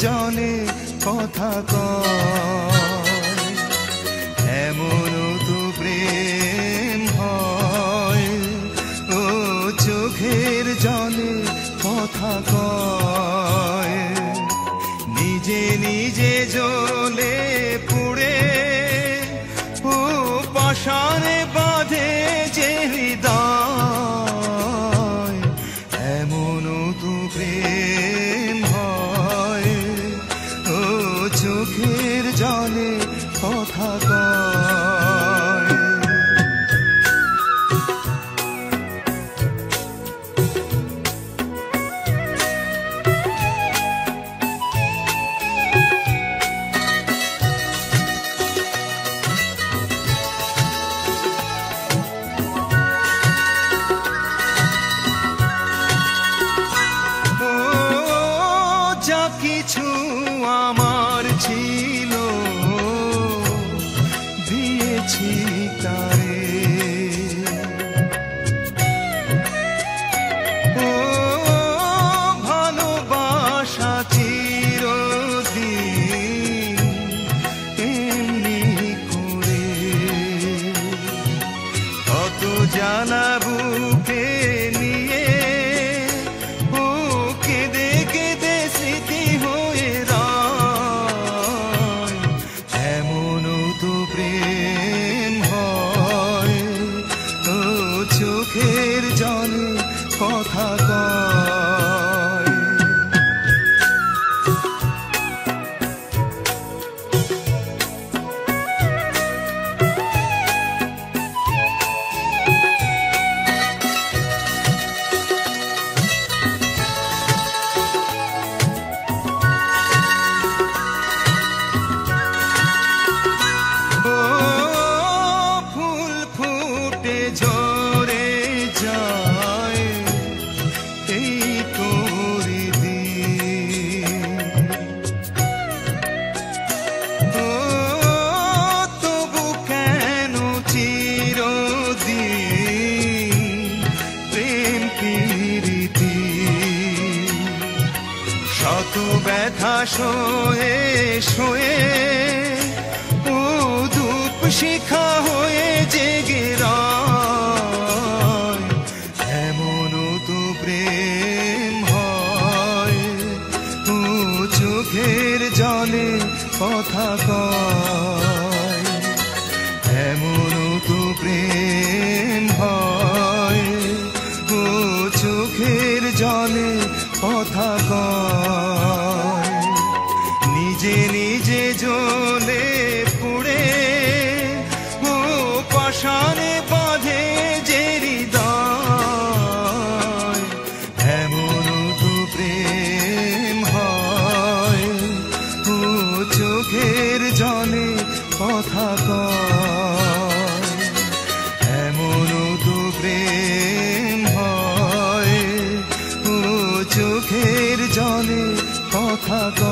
জলে কথা কয়, এমন তো প্রেম হয়। ও চোখের জলে কথা কয়, নিজে নিজে জ্বলে পুড়ে ও পাশানে বাঁধে যে হৃদয়, এমন তো প্রেম হয়। ও চোখের জলে কথা কয়। যা কিছু আমার ছিল দিয়েছি তারে, ও ভালোবাসা চিরদিন এমনি করে, কত জ্বালা বুকে নিয়ে ও কেঁদে কেঁদে স্মৃতি হয়ে রয়, এমন তো প্রেম হয়। ও চোখের জলে কথা কয়। ফুল ফুটে ঝরে যায় এই তোরি দিন, তবু কেন চিরদিন প্রেম প্রীতি, শত ব্যথা সয়ে সয়ে ও ধূপ শিখা হয়ে জেগে রয়, এমন তো প্রেম হয়। ও চোখের জলে কথা কয়, এমন তো প্রেম হয়। ও চোখের জলে কথা কয়, নিজে নিজে জ্বলে পুড়ে ও পাশানে বাঁধে যে হৃদয়, এমন তো প্রেম হয়। ও চোখের জলে কথা কয়, এমন তো প্রেম হয়। ও চোখের জলে কথা কয়।